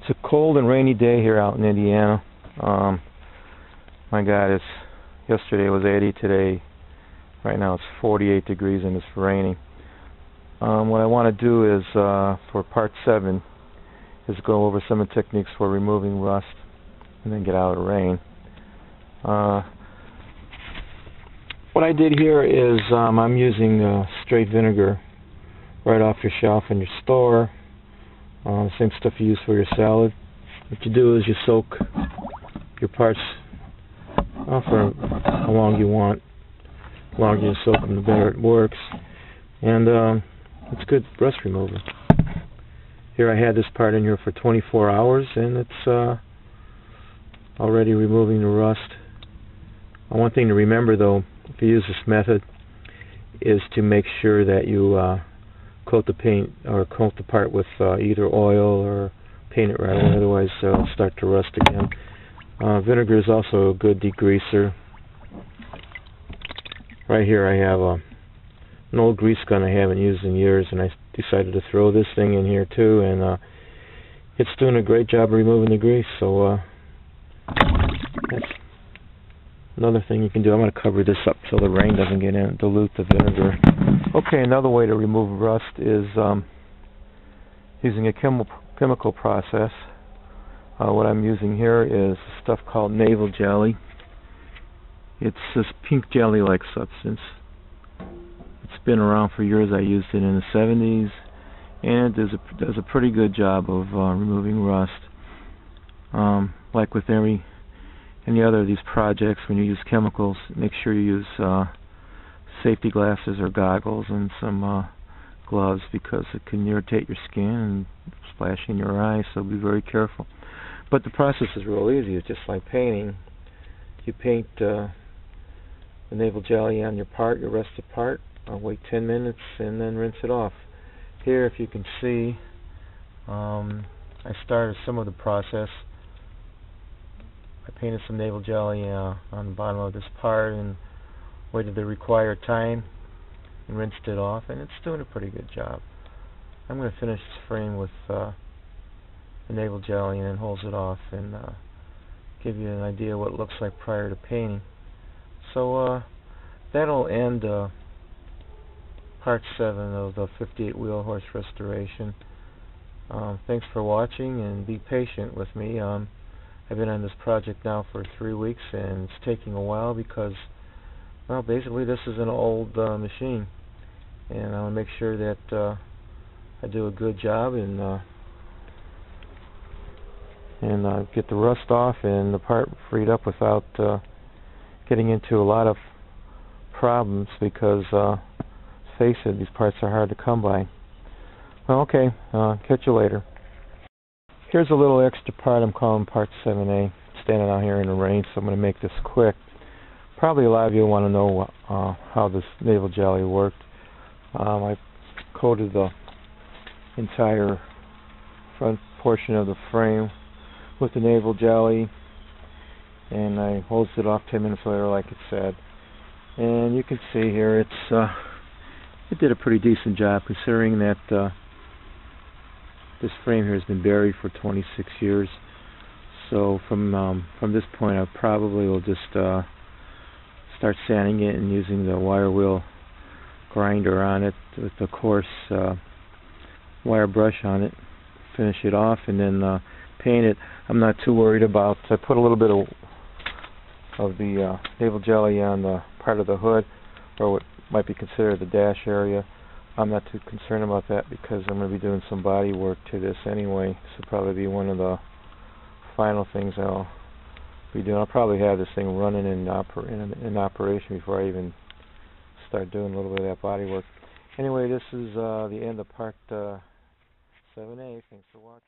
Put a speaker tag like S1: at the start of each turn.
S1: It's a cold and rainy day here out in Indiana. My God, yesterday was 80. Today, right now it's 48 degrees and it's raining. What I want to do is, for part 7, is go over some of the techniques for removing rust and then get out of the rain. What I did here is I'm using straight vinegar right off your shelf in your store. Same stuff you use for your salad. What you do is you soak your parts for how long you want. The longer you soak them, the better it works. And it's good rust remover. Here I had this part in here for 24 hours and it's already removing the rust. One thing to remember though, if you use this method, is to make sure that you coat the paint or coat the part with either oil or paint it right away, otherwise it'll start to rust again. Vinegar is also a good degreaser. Right here I have an old grease gun I haven't used in years, and I decided to throw this thing in here too, and it's doing a great job of removing the grease. So that's another thing you can do. I'm going to cover this up so the rain doesn't get in and dilute the vinegar. Okay, another way to remove rust is using a chemical process. What I'm using here is stuff called navel jelly. It's this pink jelly-like substance. It's been around for years. I used it in the 70s, and it does a pretty good job of removing rust. Like with any other of these projects, when you use chemicals, make sure you use safety glasses or goggles and some gloves, because it can irritate your skin and splash in your eyes, so be very careful. But the process is real easy. It's just like painting. You paint the navel jelly on your part, your rusted part, wait 10 minutes and then rinse it off. Here, if you can see, I started some of the process. I painted some navel jelly on the bottom of this part and waited the required time and rinsed it off, and it's doing a pretty good job. I'm going to finish this frame with the navel jelly and then hose it off and give you an idea what it looks like prior to painting. So that'll end part 7 of the 58 wheel horse restoration. Thanks for watching, and be patient with me. I've been on this project now for 3 weeks, and it's taking a while because, well, basically this is an old machine, and I want to make sure that I do a good job and get the rust off and the part freed up without getting into a lot of problems, because face it, these parts are hard to come by. Well, okay, catch you later. Here's a little extra part I'm calling part 7A. Standing out here in the rain, so I'm going to make this quick. Probably a lot of you want to know how this navel jelly worked. I coated the entire front portion of the frame with the navel jelly, and I hosed it off 10 minutes later like it said. And you can see here it did a pretty decent job, considering that this frame here has been buried for 26 years. So from this point I probably will just start sanding it and using the wire wheel grinder on it with the coarse wire brush on it, finish it off, and then paint it. I'm not too worried about. I put a little bit of the navel jelly on the part of the hood, or what might be considered the dash area. I'm not too concerned about that because I'm going to be doing some body work to this anyway. This will probably be one of the final things I'll be doing. I'll probably have this thing running in operation before I even start doing a little bit of that body work. Anyway, this is the end of part 7A. Thanks for watching.